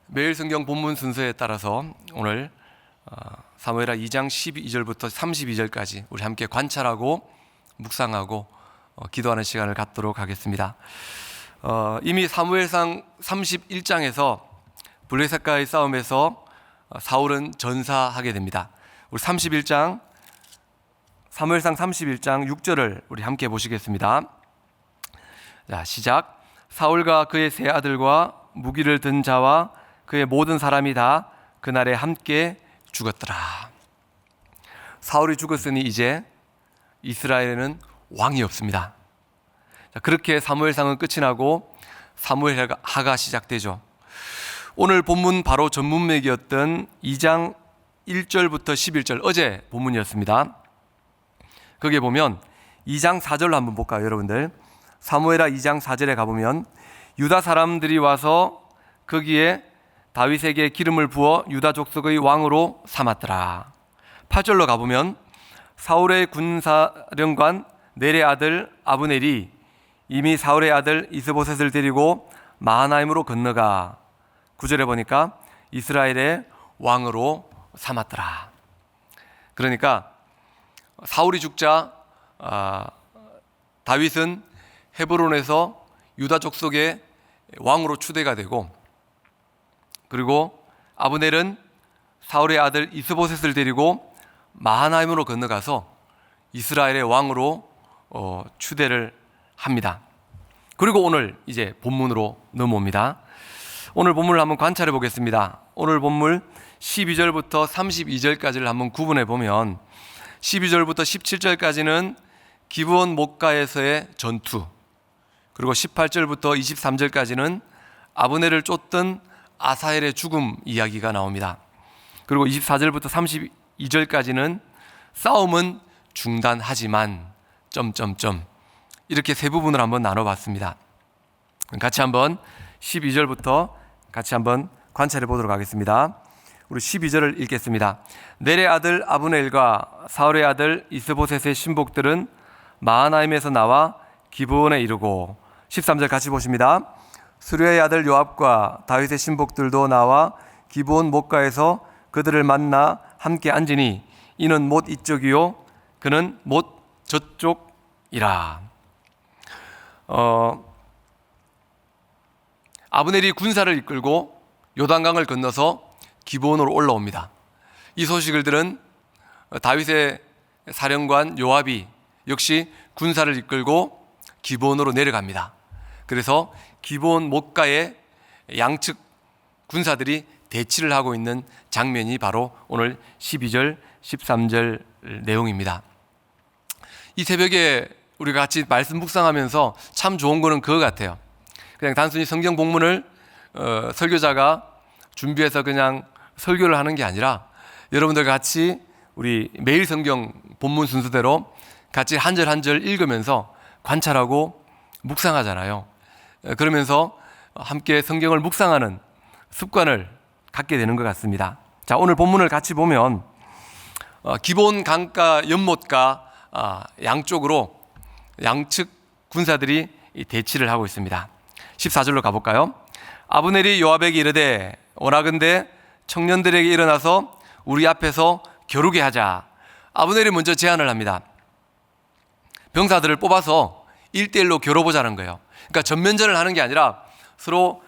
매일 성경 본문 순서에 따라서 오늘 사무엘하 2장 12절부터 32절까지 우리 함께 관찰하고 묵상하고 기도하는 시간을 갖도록 하겠습니다. 이미 사무엘상 31장에서 블레셋과의 싸움에서 사울은 전사하게 됩니다. 우리 사무엘상 31장 6절을 우리 함께 보시겠습니다. 자, 시작. 사울과 그의 세 아들과 무기를 든 자와 그의 모든 사람이 다 그날에 함께 죽었더라. 사울이 죽었으니 이제 이스라엘에는 왕이 없습니다. 자, 그렇게 사무엘상은 끝이 나고 사무엘하가 시작되죠. 오늘 본문 바로 전문맥이었던 2장 1절부터 11절 어제 본문이었습니다. 거기에 보면 2장 4절로 한번 볼까요, 여러분들? 사무엘하 2장 4절에 가보면 유다 사람들이 와서 거기에 다윗에게 기름을 부어 유다 족속의 왕으로 삼았더라. 8절로 가보면 사울의 군사령관 넬의 아들 아브넬이 이미 사울의 아들 이스보셋을 데리고 마하나임으로 건너가 9절에 보니까 이스라엘의 왕으로 삼았더라. 그러니까 사울이 죽자 다윗은 헤브론에서 유다 족속의 왕으로 추대가 되고, 그리고 아브넬은 사울의 아들 이스보셋을 데리고 마하나임으로 건너가서 이스라엘의 왕으로 추대를 합니다. 그리고 오늘 이제 본문으로 넘어옵니다. 오늘 본문을 한번 관찰해 보겠습니다. 오늘 본문 12절부터 32절까지를 한번 구분해 보면 12절부터 17절까지는 기브온 목가에서의 전투, 그리고 18절부터 23절까지는 아브넬을 쫓던 아사엘의 죽음 이야기가 나옵니다. 그리고 24절부터 32절까지는 싸움은 중단하지만 이렇게 세 부분을 한번 나눠봤습니다. 같이 한번 12절부터 같이 한번 관찰해 보도록 하겠습니다. 우리 12절을 읽겠습니다. 넬의 아들 아브넬과 사울의 아들 이스보셋의 신복들은 마하나임에서 나와 기브온에 이르고, 13절 같이 보십니다. 스루야의 아들 요압과 다윗의 신복들도 나와 기브온 목가에서 그들을 만나 함께 앉으니 이는 못 이쪽이요 그는 못 저쪽이라. 아브넬이 군사를 이끌고 요단강을 건너서 기브온으로 올라옵니다. 이 소식을 들은 다윗의 사령관 요압이 역시 군사를 이끌고 기브온으로 내려갑니다. 그래서 기브온 목가에 양측 군사들이 대치를 하고 있는 장면이 바로 오늘 12절, 13절 내용입니다. 이 새벽에 우리가 같이 말씀 묵상하면서 참 좋은 거는 그거 같아요. 그냥 단순히 성경 본문을 설교자가 준비해서 그냥 설교를 하는 게 아니라 여러분들 같이 우리 매일 성경 본문 순서대로 같이 한 절 한 절 읽으면서 관찰하고 묵상하잖아요. 그러면서 함께 성경을 묵상하는 습관을 갖게 되는 것 같습니다. 자, 오늘 본문을 같이 보면 기브온 강가 연못가 양쪽으로 양측 군사들이 대치를 하고 있습니다. 14절로 가볼까요? 아브넬이 요압에게 이르되 오나건대 청년들에게 일어나서 우리 앞에서 겨루게 하자. 아브넬이 먼저 제안을 합니다. 병사들을 뽑아서 1대1로 겨뤄보자는 거예요. 그러니까 전면전을 하는 게 아니라 서로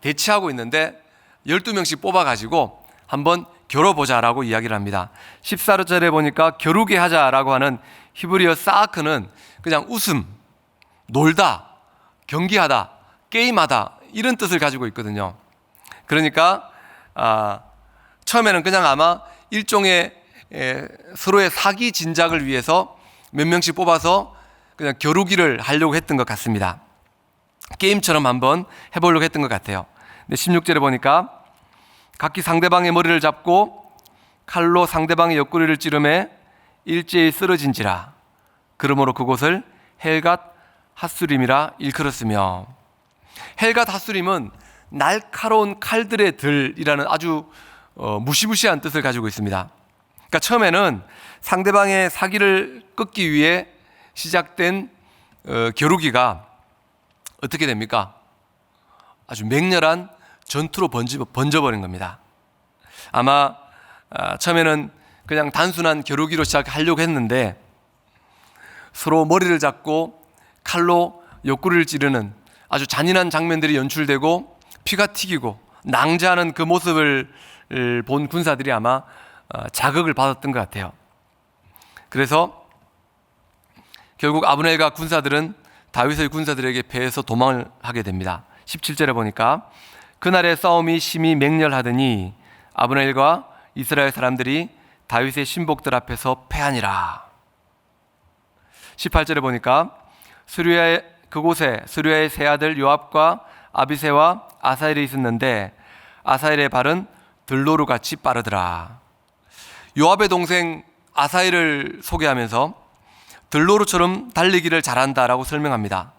대치하고 있는데 12명씩 뽑아가지고 한번 겨뤄보자라고 이야기를 합니다. 14절에 보니까 겨루게 하자라고 하는 히브리어 사아크는 그냥 웃음, 놀다, 경기하다, 게임하다 이런 뜻을 가지고 있거든요. 그러니까 처음에는 그냥 아마 일종의 서로의 사기 진작을 위해서 몇 명씩 뽑아서 그냥 겨루기를 하려고 했던 것 같습니다. 게임처럼 한번 해보려고 했던 것 같아요. 근데 16절에 보니까 각기 상대방의 머리를 잡고 칼로 상대방의 옆구리를 찌르매 일제히 쓰러진지라. 그러므로 그곳을 헬갓 핫수림이라 일컬었으며, 헬갓 핫수림은 날카로운 칼들의 들이라는 아주 무시무시한 뜻을 가지고 있습니다. 그러니까 처음에는 상대방의 사기를 끊기 위해 시작된 겨루기가 어떻게 됩니까? 아주 맹렬한 전투로 번져버린 겁니다. 아마 처음에는 그냥 단순한 겨루기로 시작하려고 했는데 서로 머리를 잡고 칼로 옆구리를 찌르는 아주 잔인한 장면들이 연출되고 피가 튀기고 낭자하는 그 모습을 본 군사들이 아마 자극을 받았던 것 같아요. 그래서 결국 아브넬과 군사들은 다윗의 군사들에게 패해서 도망을 하게 됩니다. 17절에 보니까 그날의 싸움이 심히 맹렬하더니 아브넬과 이스라엘 사람들이 다윗의 신복들 앞에서 패하니라. 18절에 보니까 그곳에 스루야의 세 아들 요압과 아비새와 아사엘이 있었는데 아사엘의 발은 들노루같이 빠르더라. 요압의 동생 아사엘을 소개하면서 들노루처럼 달리기를 잘한다라고 설명합니다.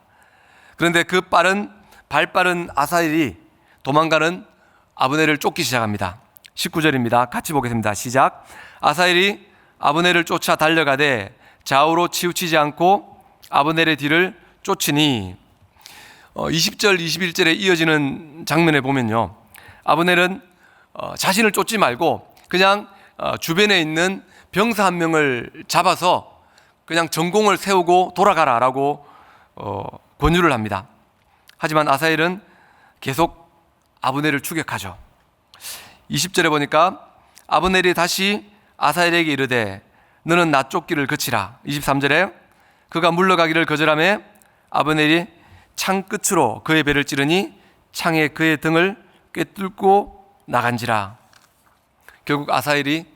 그런데 그 발빠른 아사엘이 도망가는 아브넬을 쫓기 시작합니다. 19절입니다. 같이 보겠습니다. 시작. 아사엘이 아브넬을 쫓아 달려가되 좌우로 치우치지 않고 아브넬의 뒤를 쫓으니 20절 21절에 이어지는 장면에 보면요, 아브넬은 자신을 쫓지 말고 그냥 주변에 있는 병사 한 명을 잡아서 그냥 전공을 세우고 돌아가라라고 권유를 합니다. 하지만 아사엘은 계속 아브넬을 추격하죠. 20절에 보니까 아브넬이 다시 아사엘에게 이르되 너는 나 쫓기를 그치라. 23절에 그가 물러가기를 거절하며 아브넬이 창 끝으로 그의 배를 찌르니 창에 그의 등을 꿰뚫고 나간지라. 결국 아사엘이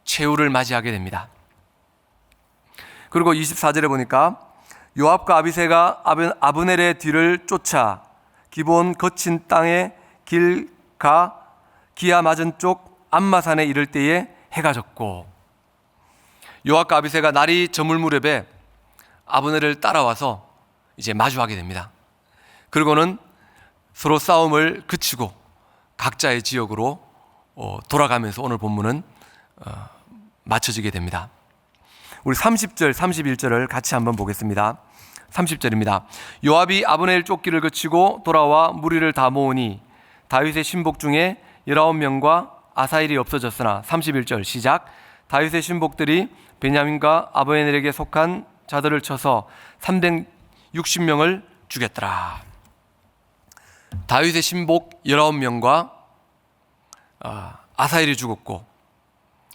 최후를 맞이하게 됩니다. 그리고 24절에 보니까 요압과 아비새가 아브넬의 뒤를 쫓아 기본 거친 땅에 길가 기아 맞은 쪽 암마산에 이를 때에 해가 졌고, 요압과 아비새가 날이 저물 무렵에 아브넬을 따라와서 이제 마주하게 됩니다. 그리고는 서로 싸움을 그치고 각자의 지역으로 돌아가면서 오늘 본문은 마쳐지게 됩니다. 우리 30절 31절을 같이 한번 보겠습니다. 30절입니다. 요압이 아브넬 쫓기를 그치고 돌아와 무리를 다 모으니 다윗의 신복 중에 19명과 아사엘이 없어졌으나 31절 시작. 다윗의 신복들이 베냐민과 아브넬에게 속한 자들을 쳐서 360명을 죽였더라. 다윗의 신복 19명과 아사엘이 죽었고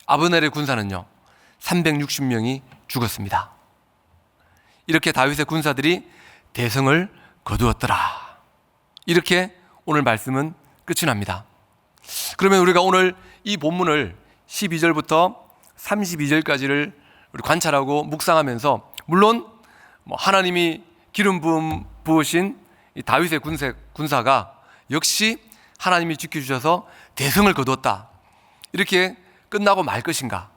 아브넬의 군사는요 360명이 죽었습니다. 이렇게 다윗의 군사들이 대성을 거두었더라. 이렇게 오늘 말씀은 끝이 납니다. 그러면 우리가 오늘 이 본문을 12절부터 32절까지를 관찰하고 묵상하면서, 물론 하나님이 기름 부으신 다윗의 군사가 역시 하나님이 지켜주셔서 대성을 거두었다, 이렇게 끝나고 말 것인가?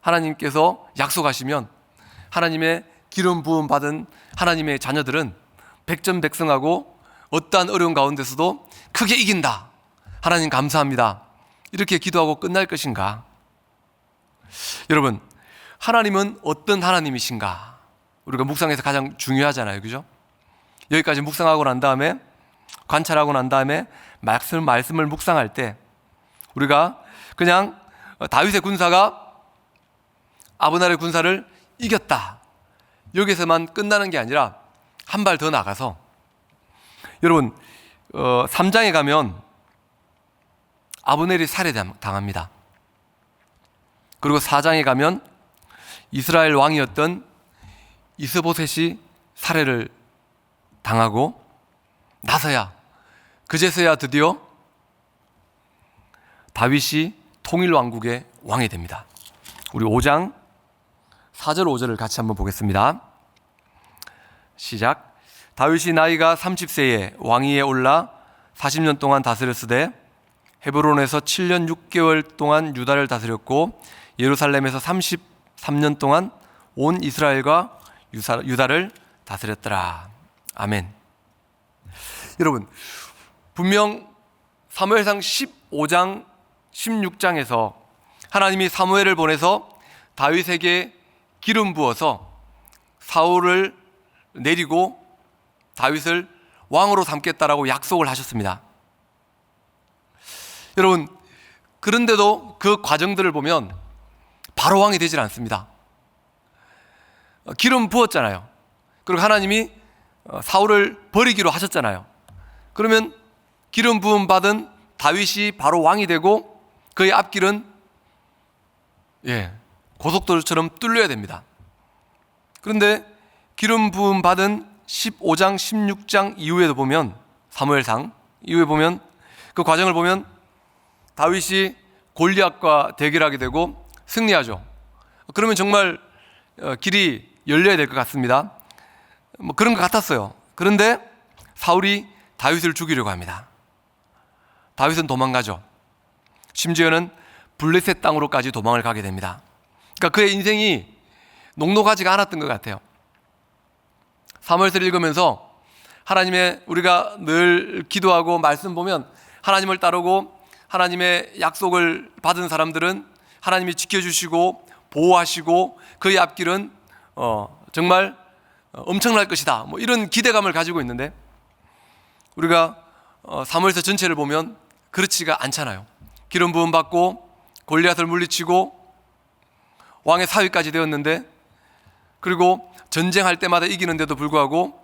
하나님께서 약속하시면 하나님의 기름 부음 받은 하나님의 자녀들은 백전백승하고 어떠한 어려운 가운데서도 크게 이긴다, 하나님 감사합니다, 이렇게 기도하고 끝날 것인가? 여러분, 하나님은 어떤 하나님이신가? 우리가 묵상에서 가장 중요하잖아요, 그죠? 여기까지 묵상하고 난 다음에, 관찰하고 난 다음에 말씀을 묵상할 때 우리가 그냥 다윗의 군사가 아브넬의 군사를 이겼다, 여기서만 끝나는 게 아니라 한 발 더 나가서, 여러분 3장에 가면 아브넬이 살해당합니다. 그리고 4장에 가면 이스라엘 왕이었던 이스보셋이 살해를 당하고 나서야, 그제서야 드디어 다윗이 통일왕국의 왕이 됩니다. 우리 5장 4절 5절을 같이 한번 보겠습니다. 시작. 다윗이 나이가 30세에 왕위에 올라 40년 동안 다스렸으되 헤브론에서 7년 6개월 동안 유다를 다스렸고 예루살렘에서 33년 동안 온 이스라엘과 유다를 다스렸더라. 아멘. 여러분, 분명 사무엘상 15장 16장에서 하나님이 사무엘을 보내서 다윗에게 기름 부어서 사울을 내리고 다윗을 왕으로 삼겠다라고 약속을 하셨습니다. 여러분, 그런데도 그 과정들을 보면 바로 왕이 되질 않습니다. 기름 부었잖아요. 그리고 하나님이 사울을 버리기로 하셨잖아요. 그러면 기름 부음 받은 다윗이 바로 왕이 되고 그의 앞길은 고속도로처럼 뚫려야 됩니다. 그런데 기름 부음 받은 15장, 16장 이후에도 보면, 사무엘상 이후에 보면, 그 과정을 보면 다윗이 골리앗과 대결하게 되고 승리하죠. 그러면 정말 길이 열려야 될 것 같습니다. 뭐 그런 것 같았어요. 그런데 사울이 다윗을 죽이려고 합니다. 다윗은 도망가죠. 심지어는 블레셋 땅으로까지 도망을 가게 됩니다. 그러니까 그의 인생이 녹록하지가 않았던 것 같아요. 사무엘서를 읽으면서 하나님의, 우리가 늘 기도하고 말씀 보면 하나님을 따르고 하나님의 약속을 받은 사람들은 하나님이 지켜주시고 보호하시고 그의 앞길은 정말 엄청날 것이다, 뭐 이런 기대감을 가지고 있는데, 우리가 사무엘서 전체를 보면 그렇지가 않잖아요. 기름 부음 받고 골리앗을 물리치고 왕의 사위까지 되었는데, 그리고 전쟁할 때마다 이기는데도 불구하고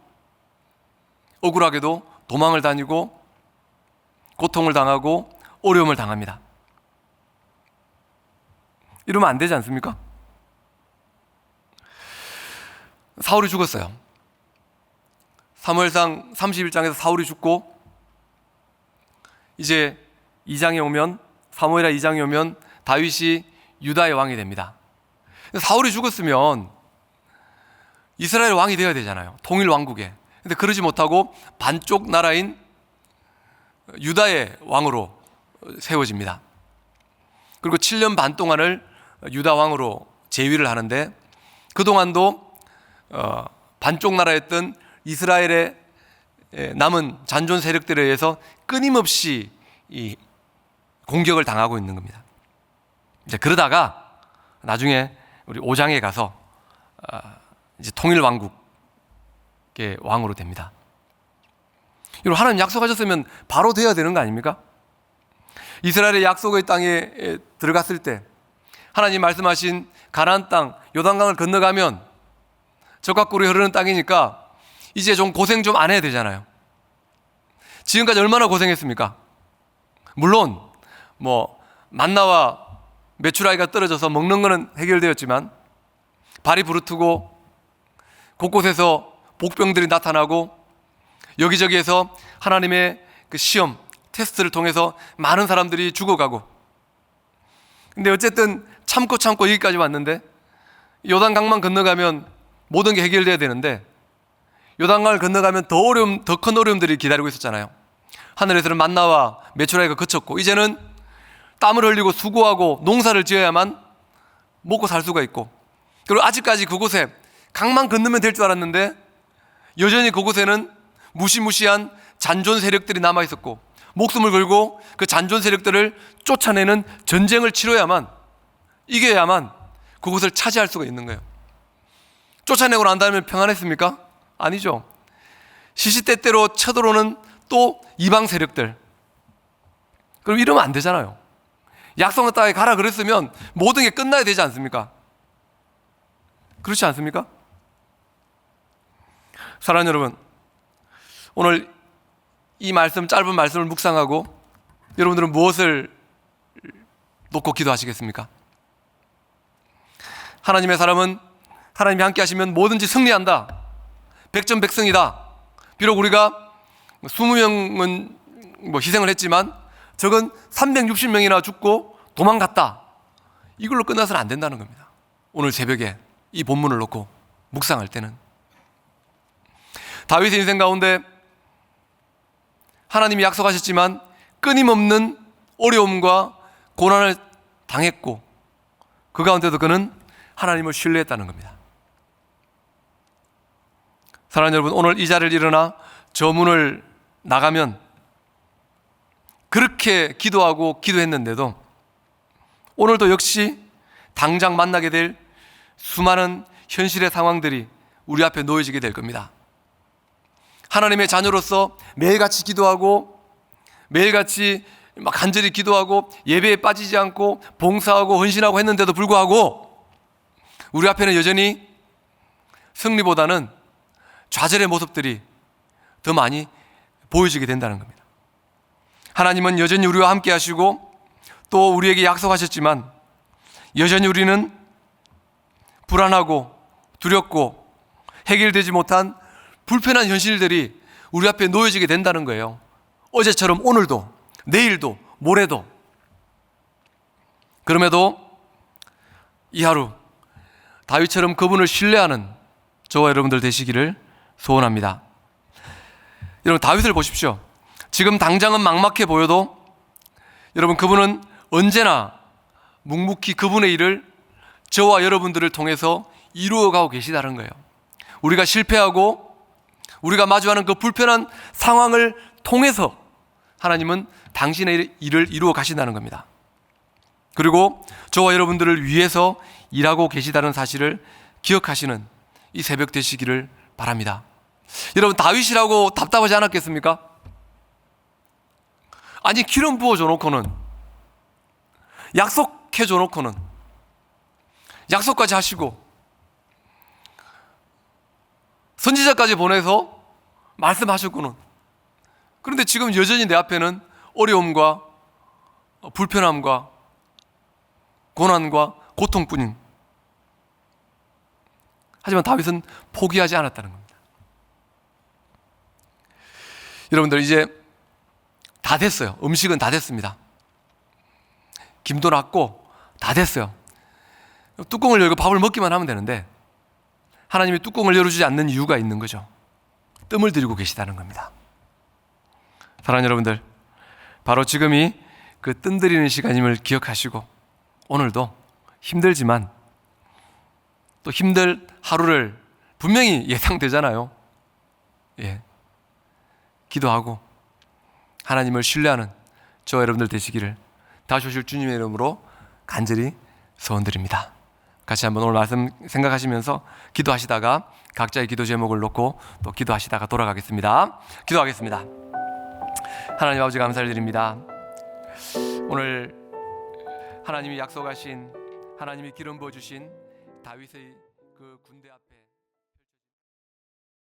억울하게도 도망을 다니고 고통을 당하고 어려움을 당합니다. 이러면 안 되지 않습니까? 사울이 죽었어요. 사무엘상 31장에서 사울이 죽고 이제 2장에 오면, 사무엘하 2장에 오면 다윗이 유다의 왕이 됩니다. 사울이 죽었으면 이스라엘 왕이 되어야 되잖아요. 통일 왕국에. 근데 그러지 못하고 반쪽 나라인 유다의 왕으로 세워집니다. 그리고 7년 반 동안을 유다 왕으로 재위를 하는데, 그동안도 반쪽 나라였던 이스라엘의 남은 잔존 세력들에 의해서 끊임없이 이 공격을 당하고 있는 겁니다. 이제 그러다가 나중에 우리 5장에 가서 이제 통일 왕국의 왕으로 됩니다. 여러분, 하나님 약속하셨으면 바로 되어야 되는 거 아닙니까? 이스라엘의 약속의 땅에 들어갔을 때 하나님 말씀하신 가나안 땅 요단강을 건너가면 적과 꿀이 흐르는 땅이니까 이제 좀 고생 좀 안 해야 되잖아요. 지금까지 얼마나 고생했습니까? 물론 뭐 만나와 메추라기가 떨어져서 먹는 거는 해결되었지만 발이 부르트고 곳곳에서 복병들이 나타나고 여기저기에서 하나님의 그 시험, 테스트를 통해서 많은 사람들이 죽어가고, 근데 어쨌든 참고 여기까지 왔는데, 요단강만 건너가면 모든 게 해결돼야 되는데 요단강을 건너가면 더 큰 어려움들이 기다리고 있었잖아요. 하늘에서는 만나와 메추라기가 그쳤고, 이제는 땀을 흘리고 수고하고 농사를 지어야만 먹고 살 수가 있고, 그리고 아직까지 그곳에 강만 건너면 될 줄 알았는데 여전히 그곳에는 무시무시한 잔존 세력들이 남아 있었고, 목숨을 걸고 그 잔존 세력들을 쫓아내는 전쟁을 치러야만, 이겨야만 그곳을 차지할 수가 있는 거예요. 쫓아내고 난 다음에 평안했습니까? 아니죠. 시시때때로 쳐들어오는 또 이방 세력들. 그럼 이러면 안 되잖아요. 약속의 땅에 가라 그랬으면 모든 게 끝나야 되지 않습니까? 그렇지 않습니까? 사랑하는 여러분, 오늘 이 말씀, 짧은 말씀을 묵상하고 여러분들은 무엇을 놓고 기도하시겠습니까? 하나님의 사람은 하나님이 함께 하시면 뭐든지 승리한다, 백전백승이다. 비록 우리가 20명은 희생을 했지만 적은 360명이나 죽고 도망갔다, 이걸로 끝나서는 안 된다는 겁니다. 오늘 새벽에 이 본문을 놓고 묵상할 때는 다윗의 인생 가운데 하나님이 약속하셨지만 끊임없는 어려움과 고난을 당했고, 그 가운데도 그는 하나님을 신뢰했다는 겁니다. 사랑하는 여러분, 오늘 이 자리를 일어나 저 문을 나가면 그렇게 기도하고 기도했는데도 오늘도 역시 당장 만나게 될 수많은 현실의 상황들이 우리 앞에 놓여지게 될 겁니다. 하나님의 자녀로서 매일같이 기도하고 매일같이 막 간절히 기도하고 예배에 빠지지 않고 봉사하고 헌신하고 했는데도 불구하고 우리 앞에는 여전히 승리보다는 좌절의 모습들이 더 많이 보여지게 된다는 겁니다. 하나님은 여전히 우리와 함께 하시고 또 우리에게 약속하셨지만 여전히 우리는 불안하고 두렵고 해결되지 못한 불편한 현실들이 우리 앞에 놓여지게 된다는 거예요. 어제처럼 오늘도 내일도 모레도. 그럼에도 이 하루 다윗처럼 그분을 신뢰하는 저와 여러분들 되시기를 소원합니다. 여러분, 다윗을 보십시오. 지금 당장은 막막해 보여도 여러분, 그분은 언제나 묵묵히 그분의 일을 저와 여러분들을 통해서 이루어가고 계시다는 거예요. 우리가 실패하고 우리가 마주하는 그 불편한 상황을 통해서 하나님은 당신의 일을 이루어 가신다는 겁니다. 그리고 저와 여러분들을 위해서 일하고 계시다는 사실을 기억하시는 이 새벽 되시기를 바랍니다. 여러분, 다윗이라고 답답하지 않았겠습니까? 아니, 기름 부어줘 놓고는, 약속해 줘 놓고는, 약속까지 하시고 선지자까지 보내서 말씀하셨고는, 그런데 지금 여전히 내 앞에는 어려움과 불편함과 고난과 고통뿐인, 하지만 다윗은 포기하지 않았다는 겁니다. 여러분들, 이제 다 됐어요. 음식은 다 됐습니다. 김도 났고 다 됐어요. 뚜껑을 열고 밥을 먹기만 하면 되는데 하나님이 뚜껑을 열어주지 않는 이유가 있는 거죠. 뜸을 들이고 계시다는 겁니다. 사랑하는 여러분들, 바로 지금이 그 뜸 들이는 시간임을 기억하시고 오늘도 힘들지만 또 힘들 하루를 분명히 예상되잖아요. 기도하고 하나님을 신뢰하는 저와 여러분들 되시기를 다시 오실 주님의 이름으로 간절히 소원드립니다. 같이 한번 오늘 말씀 생각하시면서 기도하시다가 각자의 기도 제목을 놓고 또 기도하시다가 돌아가겠습니다. 기도하겠습니다. 하나님 아버지, 감사를 드립니다. 오늘 하나님이 약속하신, 하나님이 기름 부어주신 다윗의 그 군대 앞에